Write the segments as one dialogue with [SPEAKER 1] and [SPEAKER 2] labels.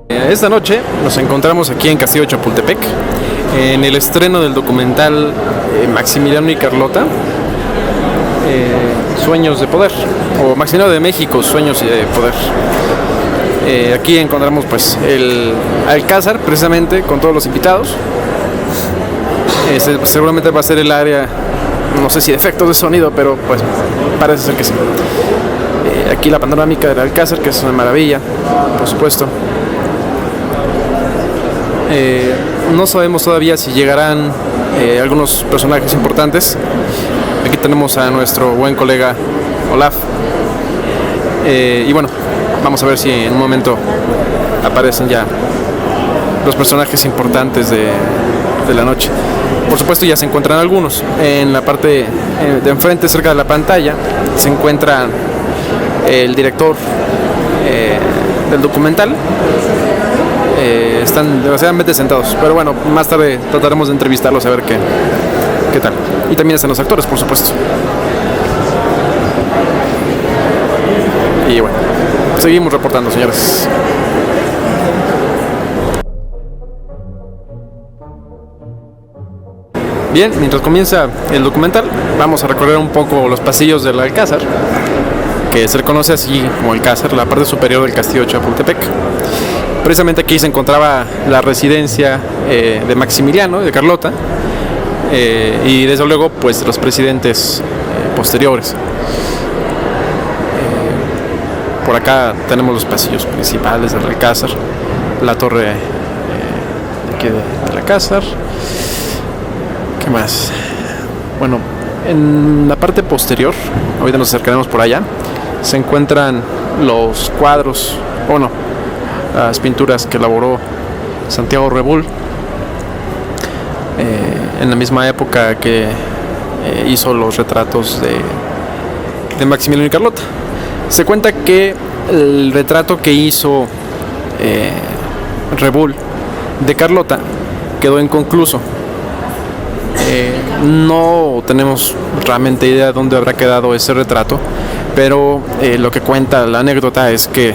[SPEAKER 1] Esta noche nos encontramos aquí en Castillo de Chapultepec en el estreno del documental Maximiliano y Carlota, Sueños de Poder, o Maximiliano de México, Sueños de Poder. Aquí encontramos pues el Alcázar, precisamente, con todos los invitados. Seguramente va a ser el área, no sé si de efectos de sonido, pero pues parece ser que sí. Aquí la panorámica del Alcázar, que es una maravilla, por supuesto. No sabemos todavía si llegarán algunos personajes importantes. Aquí tenemos a nuestro buen colega Olaf. Y bueno, vamos a ver si en un momento aparecen ya los personajes importantes de la noche. Por supuesto ya se encuentran algunos. En la parte de enfrente, cerca de la pantalla, se encuentra el director del documental. Están desgraciadamente sentados, pero bueno, más tarde trataremos de entrevistarlos a ver qué tal. Y también están los actores, por supuesto. Y bueno, seguimos reportando, señores. Bien, mientras comienza el documental, vamos a recorrer un poco los pasillos del Alcázar, que se le conoce así como Alcázar, la parte superior del Castillo de Chapultepec. Precisamente aquí se encontraba la residencia de Maximiliano, de Carlota, y desde luego pues los presidentes posteriores. Por acá tenemos los pasillos principales del Alcázar, la torre de aquí del Alcázar. ¿Qué más? Bueno, en la parte posterior, ahorita nos acercaremos por allá, se encuentran los cuadros, las pinturas que elaboró Santiago Rebull en la misma época que hizo los retratos de Maximiliano y Carlota. Se cuenta que el retrato que hizo Rebull de Carlota quedó inconcluso. No tenemos realmente idea de dónde habrá quedado ese retrato, pero lo que cuenta la anécdota es que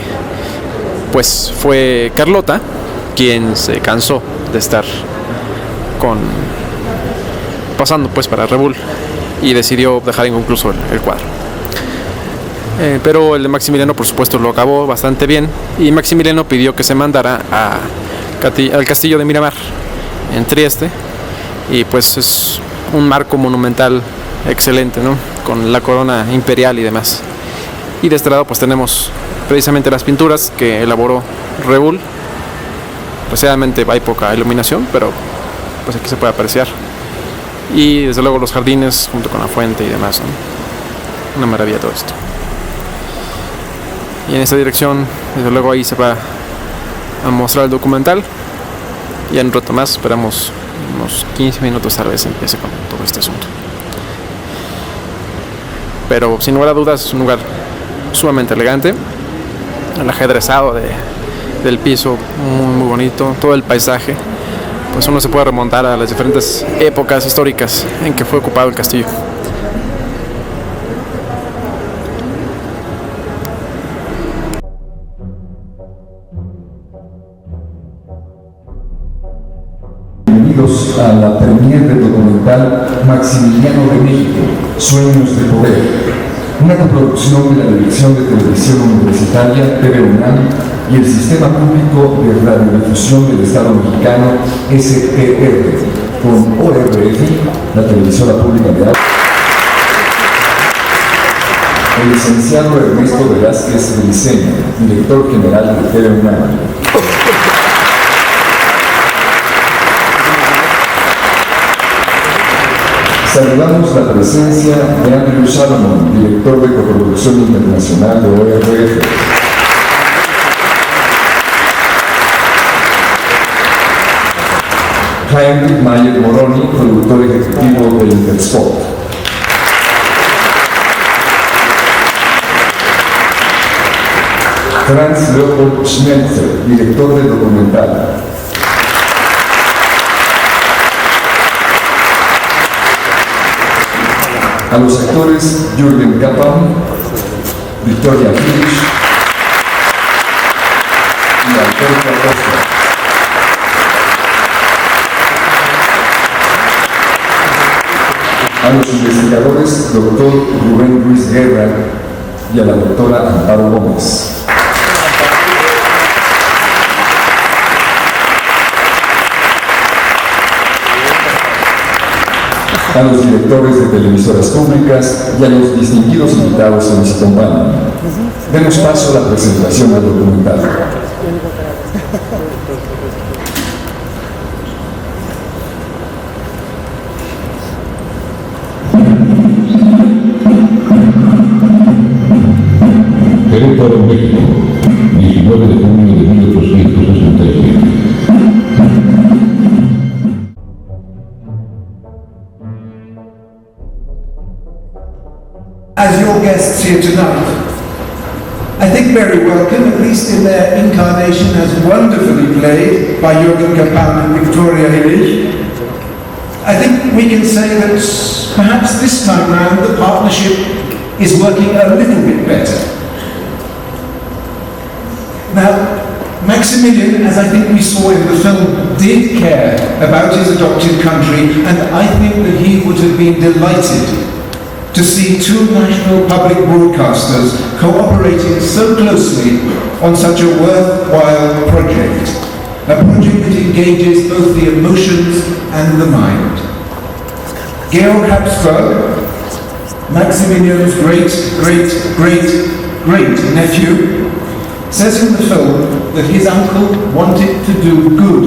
[SPEAKER 1] pues fue Carlota quien se cansó de estar pasando pues para Rebull y decidió dejar inconcluso el cuadro. Pero el de Maximiliano, por supuesto, lo acabó bastante bien, y Maximiliano pidió que se mandara al Castillo de Miramar en Trieste, y pues es un marco monumental excelente, ¿no? Con la corona imperial y demás. Y de este lado pues tenemos precisamente las pinturas que elaboró Rebull. Desgraciadamente hay poca iluminación, pero pues aquí se puede apreciar. Y desde luego los jardines junto con la fuente y demás, ¿no? Una maravilla todo esto. Y en esta dirección, desde luego, ahí se va a mostrar el documental. Y en un rato más, esperamos unos 15 minutos tal vez empiece con todo este asunto. Pero sin lugar a dudas es un lugar sumamente elegante. El ajedrezado del piso muy muy bonito, todo el paisaje, pues uno se puede remontar a las diferentes épocas históricas en que fue ocupado el castillo.
[SPEAKER 2] Bienvenidos a la premier del documental Maximiliano de México, Sueños de Poder, una coproducción de la Dirección de Televisión Universitaria, TV UNAM, y el Sistema Público de Radiodifusión del Estado Mexicano, SPR, con ORF, la televisora pública de arte. El licenciado Ernesto Velázquez de Diseño, director general de TV UNAM. Saludamos la presencia de Andrew Salomon, director de coproducción internacional de ORF. Heinrich Mayer Moroni, productor ejecutivo de Intersport. Franz Leopold Schmelzer, director del documental. A los actores Jürgen Kappan, Victoria Fitch y Alberto Acosta. A los investigadores Dr. Rubén Ruiz Guerra y a la doctora Amparo Gómez. A los directores de televisoras públicas y a los distinguidos invitados que nos acompañan. Demos paso a la presentación del documental.
[SPEAKER 3] Querétaro, México, 19 de junio de 1867.
[SPEAKER 4] As your guests here tonight, I think very welcome, at least in their incarnation as wonderfully played by Jürgen Kappan and Victoria Hillich. I think we can say that perhaps this time round the partnership is working a little bit better. Now, Maximilian, as I think we saw in the film, did care about his adopted country, and I think that he would have been delighted to see two national public broadcasters cooperating so closely on such a worthwhile project. A project that engages both the emotions and the mind. Georg Habsburg, Maximilian's great-great-great-great-nephew, says in the film that his uncle wanted to do good,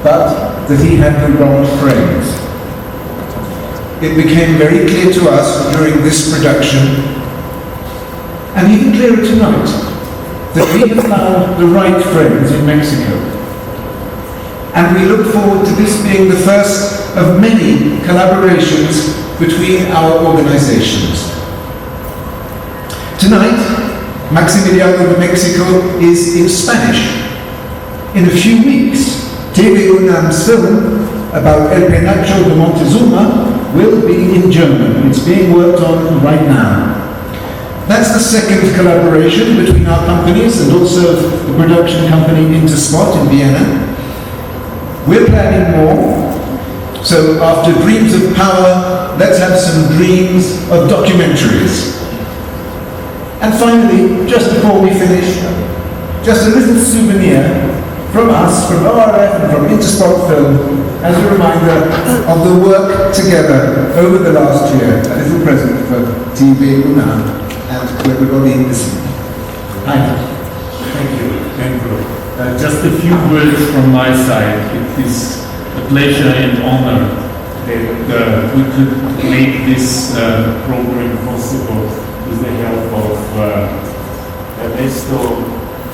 [SPEAKER 4] but that he had the wrong friends. It became very clear to us during this production, and even clearer tonight, that we have found the right friends in Mexico. And we look forward to this being the first of many collaborations between our organizations. Tonight, Maximiliano de México is in Spanish. In a few weeks, TV UNAM's film about El Penacho de Montezuma will be in German. It's being worked on right now. That's the second collaboration between our companies and also the production company Interspot in Vienna. We're planning more. So after Dreams of Power, let's have some dreams of documentaries. And finally, just before we finish, just a little souvenir from us, from ORF and from Interspot Film, as a reminder of the work together over the last year. A little present for TV UNAM and for everybody in this evening. Hi.
[SPEAKER 5] Thank you. Thank you. Just a few words from my side. It is a pleasure and honor that we could make this program possible with the help of Ernesto,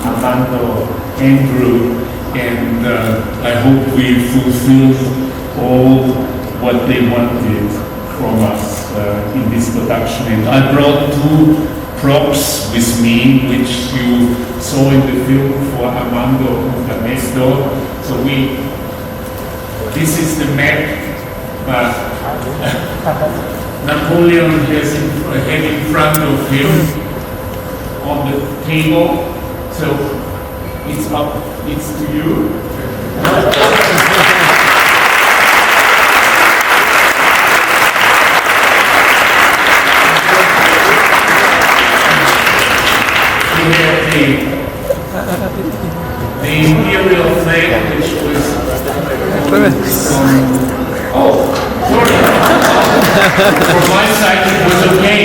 [SPEAKER 5] Armando, Andrew, and I hope we fulfilled all what they wanted from us in this production. And I brought two props with me, which you saw in the film for Armando and Ernesto. So this is the map Napoleon has had in front of him on the table. So it's to you. We have the imperial flag, which was sorry. From my side, it was okay.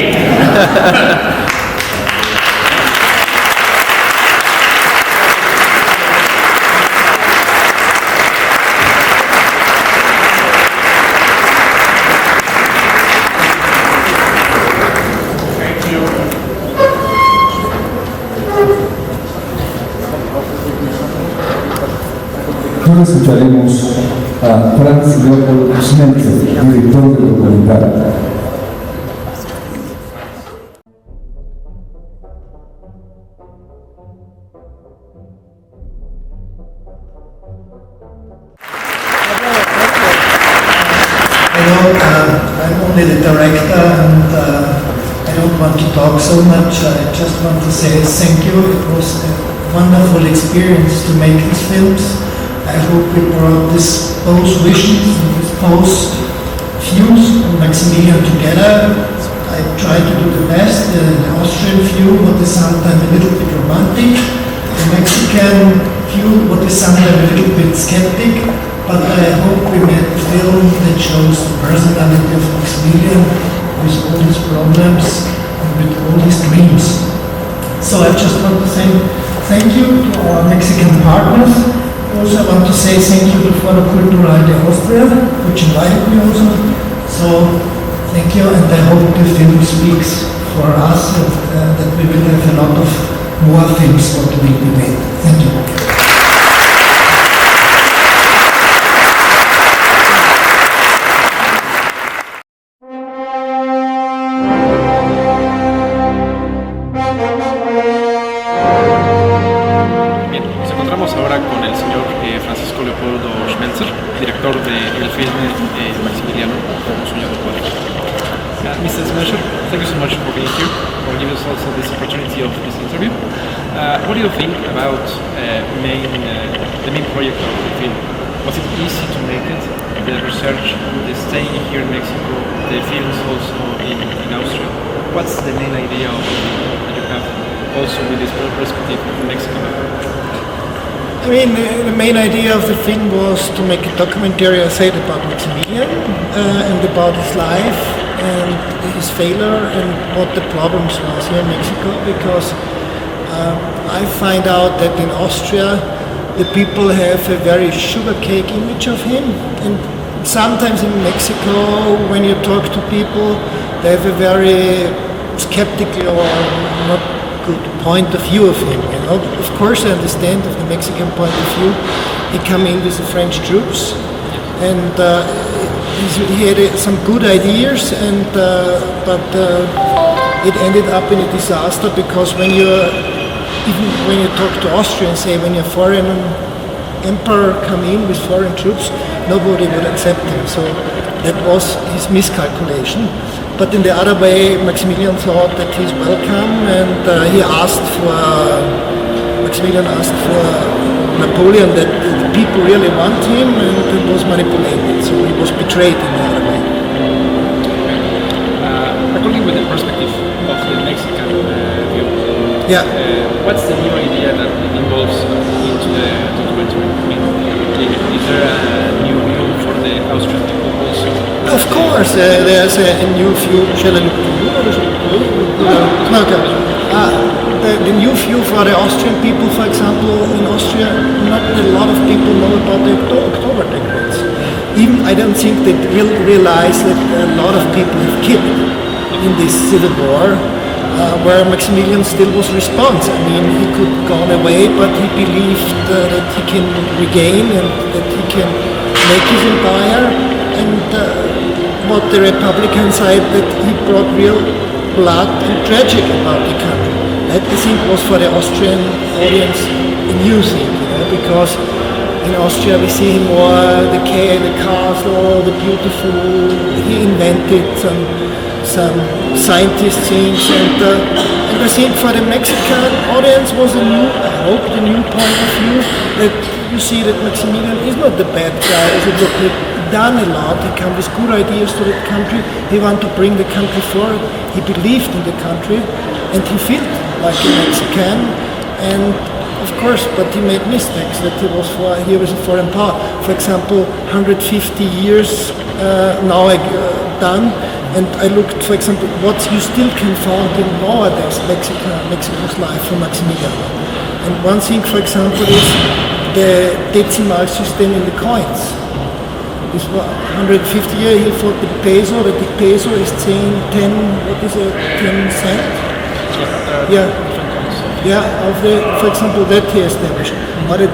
[SPEAKER 2] Ahora escucharemos a Franz Leopold Schmelzer, director del documental.
[SPEAKER 4] Hello, I'm
[SPEAKER 6] only the director, and I don't want to talk so much. I just want to say thank you. It was a wonderful experience to make these films. I hope we brought both visions and both views of Maximilian together. I tried to do the best. The Austrian view, what is sometimes a little bit romantic. The Mexican view, what is sometimes a little bit skeptic. But I hope we made a film that shows the personality of Maximilian with all his problems and with all his dreams. So I just want to say thank you to our Mexican partners. Also, I want to say thank you to Foro Cultural de Austria, which invited me also. So, thank you, and I hope the film speaks for us, and that we will have a lot of more films what will be made. Thank you.
[SPEAKER 1] Thank you so much for being here, for giving us also this opportunity of this interview. What do you think about the main project of the film? Was it easy to make it? The research, the staying here in Mexico, the films also in Austria. What's the main idea of the film that you have also with this perspective of Mexico?
[SPEAKER 6] I mean, the main idea of the film was to make a documentary, I said, about Maximilian and about his life and his failure and what the problems was here in Mexico, because I find out that in Austria the people have a very sugar cake image of him, and sometimes in Mexico when you talk to people they have a very skeptical or not good point of view of him. You know, of course I understand of the Mexican point of view. He came in with the French troops, and he had some good ideas, and but it ended up in a disaster, because when you talk to Austrians, say when a foreign emperor come in with foreign troops, nobody would accept him. So that was his miscalculation. But in the other way, Maximilian thought that he's welcome, and Maximilian asked for Napoleon that the people really want him, and it was manipulated. So he was betrayed in the other way.
[SPEAKER 1] According with the perspective of the Mexican view, what's the new idea that involves into the documentary? I mean, is there a new view for the Austrian people also?
[SPEAKER 6] Of course, there's a new view. Shall I look to you or shall I look to you? No, okay. The new view for the Austrian people, for example, in Austria, not a lot of people know about the October decades. Even I don't think they will realize that a lot of people have killed in this civil war, where Maximilian still was responsible. I mean, he could gone away, but he believed that he can regain and that he can make his empire. And what the Republican side, that he brought real blood and tragic about the country. That I think was for the Austrian audience a new thing, you know, because in Austria we see more the castle, the beautiful. He invented some scientist things, and I think for the Mexican audience was a new point of view, that you see that Maximilian is not the bad guy. He done a lot. He came with good ideas to the country. He wanted to bring the country forward. He believed in the country, and he felt like a Mexican. And of course, but he made mistakes. That he was a foreign power. For example, 150 years now done. And I looked, for example, what you still can find in nowadays Mexico's life from Maximilian. And one thing, for example, is the decimal system in the coins. This 150 years he fought the peso. That the peso is saying 10. What is it? 10 cent. For example, that he established. But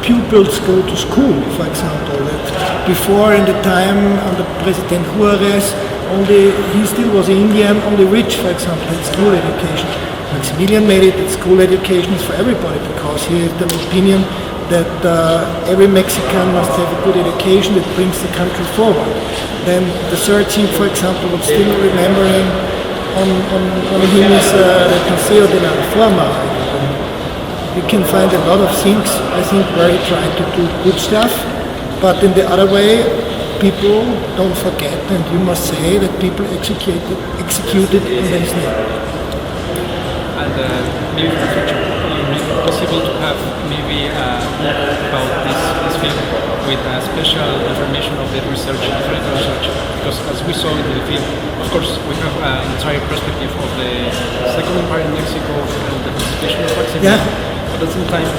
[SPEAKER 6] pupils go to school, for example. That before, in the time under President Juarez, he still was Indian. Only rich, for example, had school education. Maximilian made it that school education is for everybody, because he had the opinion that every Mexican must have a good education that brings the country forward. Then the third thing, for example, what's still remembering on him is the Castillo de la Reforma. You can find a lot of things, I think, where he tried to do good stuff, but in the other way, people don't forget, and you must say that people executed on his name.
[SPEAKER 7] And maybe for the future, it is possible to have maybe about this film with a special information of the research, different research, because as we saw in the film, of course, we have an entire perspective of the Second Empire in Mexico and the participation of Maximilian.
[SPEAKER 6] Yeah.
[SPEAKER 7] But at the same time,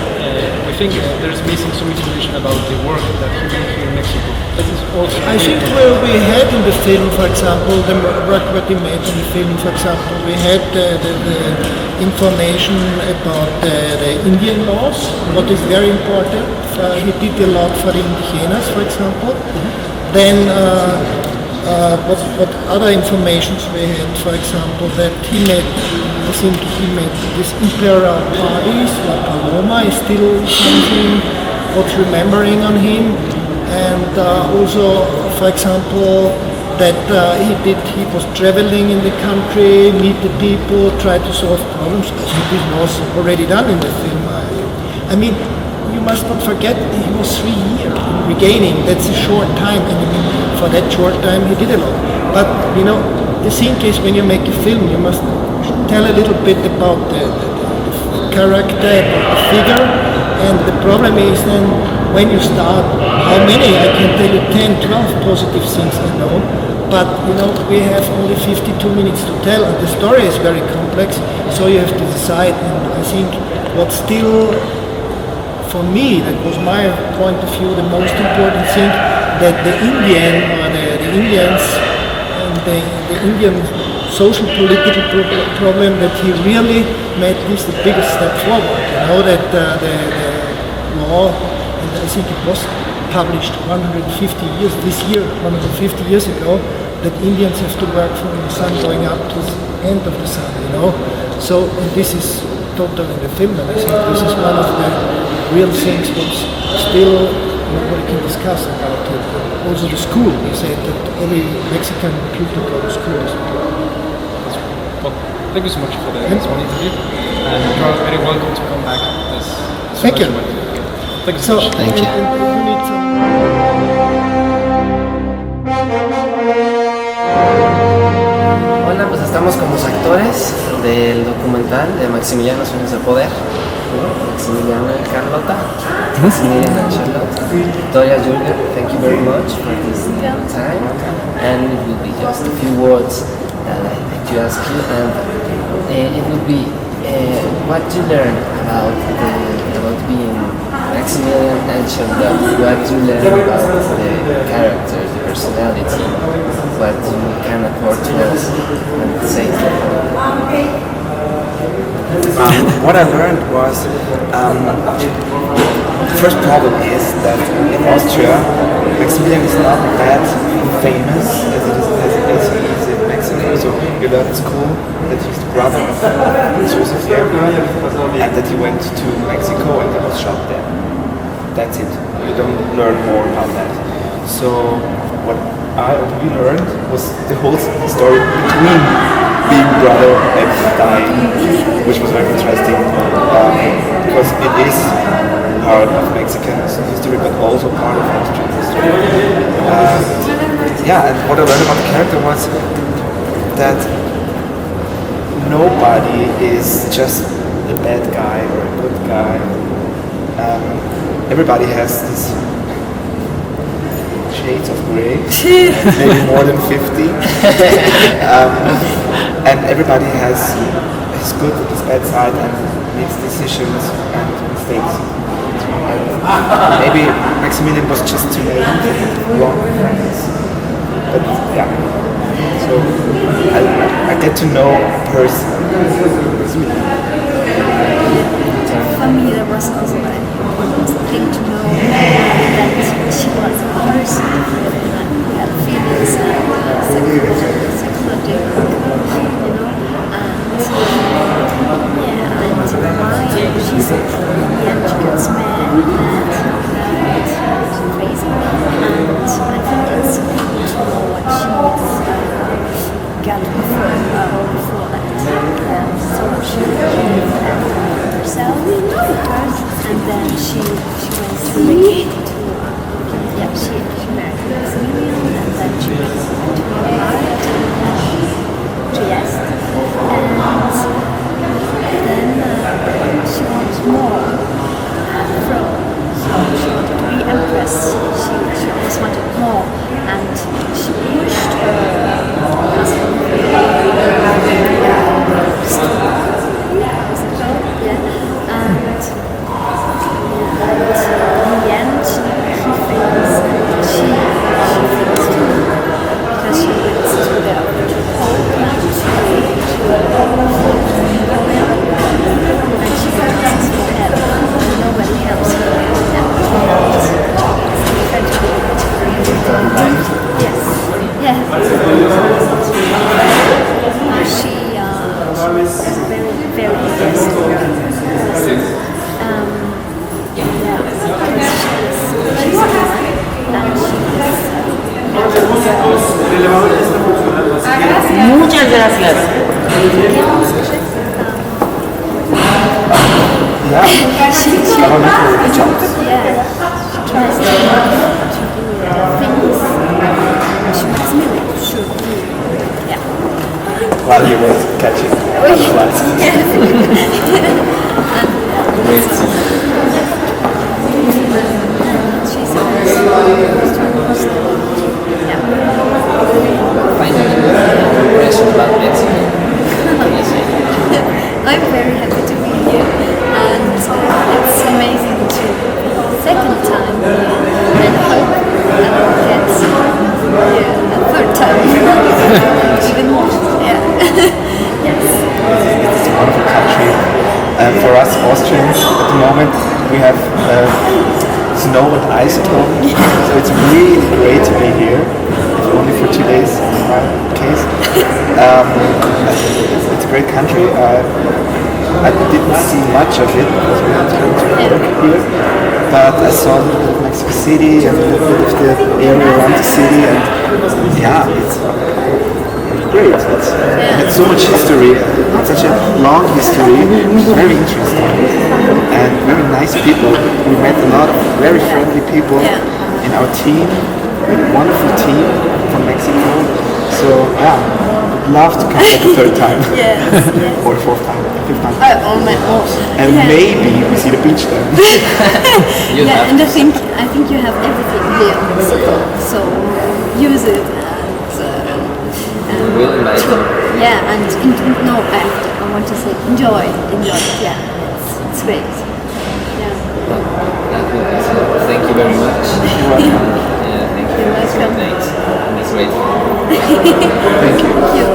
[SPEAKER 7] we think there's missing some information about the work that he did here in Mexico. That is also
[SPEAKER 6] I think we had in the film, for example, the work that he made in the film, for example, we had the information about the Indian laws, what is very important. He did a lot for the indigenas, for example. Then what other informations we had, for example, that he made, I think he made this imperial parties, La Paloma is still something what's remembering on him. And also, for example, that he was traveling in the country, meet the people, try to solve problems. I think this was already done in the film. I mean, you must not forget he was 3 years in regaining. That's a short time, and I mean, for that short time he did a lot. But you know, the thing is, when you make a film, you must tell a little bit about the character, about the figure, and the problem is then when you start, how many? I can tell you 10, 12 positive things I know, but you know, we have only 52 minutes to tell, and the story is very complex, so you have to decide. And I think what's still, for me, that was my point of view, the most important thing, that the Indian or the Indians and the Indian social political problem, that he really made this the biggest step forward. You know, that the law, and I think it was published 150 years, this year, 150 years ago, that Indians have to work from the sun going up to the end of the sun, you know. So, and this is total in the film, and I think this is one of the real things which still nobody can discuss about it. Also the school, he said that every Mexican pupil go to school.
[SPEAKER 7] Well, thank you so much for this one interview, and you are very welcome to come back.
[SPEAKER 6] Thank you.
[SPEAKER 7] Thank you so much.
[SPEAKER 8] Thank you.
[SPEAKER 6] You need some...
[SPEAKER 8] Hola, pues estamos con los actores del documental de Maximiliano, sueños de poder. Maximiliano y Carlota, Maximiliano and Charlotte, Victoria, Julia, thank you very much for this time, and it will be just a few words that I'd like to ask you, and it would be what you learned about being Maximilian and Charlotte, what you learned about the character, the personality, what you can afford to us and say to them.
[SPEAKER 9] What I learned was the first problem is that in Austria, Maximilian is not that famous as he is in Mexico. So you learn at school that he's the brother of Joseph and that he went to Mexico and he was shot there. That's it. You don't learn more about that. So what we learned was the whole story between being brother and dying, which was very interesting because it is part of Mexican history, but also part of Austrian history. And what I learned about the character was that nobody is just a bad guy or a good guy. Everybody has this shades of grey, maybe more than 50. And everybody has his good and his bad side and makes decisions and mistakes. And maybe Maximilian was just too late, wrong friends. But yeah, so I get to know a person.
[SPEAKER 10] For me, there was also like thing to know that she was a person that had feelings and psychology, you know, and why she's in the end she gets mad and she pushed her husband and in the end he fails and she fails too, because she went to the whole match and she asks for help. Nobody helps her. Yes. Yes. She is very, very interesting.
[SPEAKER 11] Muchas gracias.
[SPEAKER 10] She tries to do things she should do. Yeah.
[SPEAKER 9] While he was catching butterflies.
[SPEAKER 10] She's
[SPEAKER 8] Impression about Mexico.
[SPEAKER 10] I'm very happy to be here, and it's amazing to second time and hope that I'll get a third time. Even more. Yeah. Yes.
[SPEAKER 9] It's a wonderful country. For us Austrians at the moment we have snow and ice at home, so it's really great to be here, if only for 2 days in my case. It's a great country. I didn't see much of it because we had to work here, but I saw a little bit of Mexico City and a little bit of the area around the city, and yeah, it's great. It's so much history, such a long history, very interesting, and very nice people. We met a lot of very friendly people in our team, a wonderful team from Mexico. So yeah, I'd love to come back a third time.
[SPEAKER 10] Yes.
[SPEAKER 9] Or fourth time, fifth time.
[SPEAKER 10] Oh my God.
[SPEAKER 9] And maybe we see the beach then.
[SPEAKER 10] Yeah, and I think you have everything here in Mexico, so use it and yeah, and no, I want to say enjoy it. Yeah, it's great. Yeah.
[SPEAKER 8] Thank you very much. Yeah, thank you.
[SPEAKER 10] You're welcome.
[SPEAKER 8] Thanks. It's great.
[SPEAKER 10] Thank you.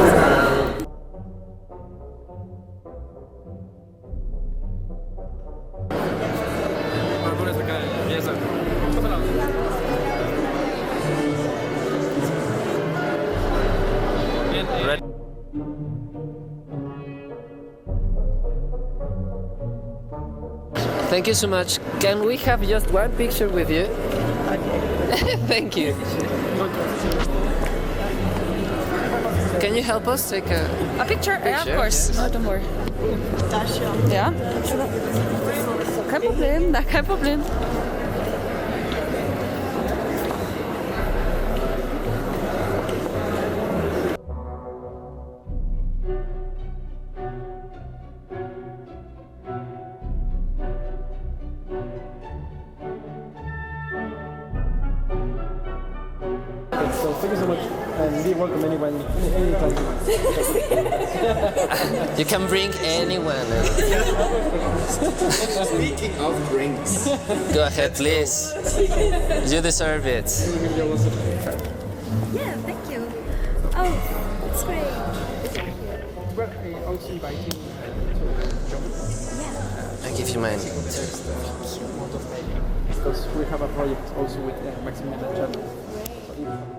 [SPEAKER 8] Thank you so much. Can we have just one picture with you? Thank you. Can you help us take a
[SPEAKER 12] picture? Yeah, of course.
[SPEAKER 8] Yeah.
[SPEAKER 12] No, don't worry. Ja? Kein Problem, kein Problem.
[SPEAKER 13] So thank you so much, and be welcome anytime.
[SPEAKER 8] You can bring anyone.
[SPEAKER 9] Speaking of drinks.
[SPEAKER 8] Go ahead, please. You deserve it.
[SPEAKER 10] Yeah, thank you. Oh, it's great.
[SPEAKER 13] We're also inviting to join.
[SPEAKER 8] I give you mine.
[SPEAKER 13] Because we have a project also with Maximiliano de México.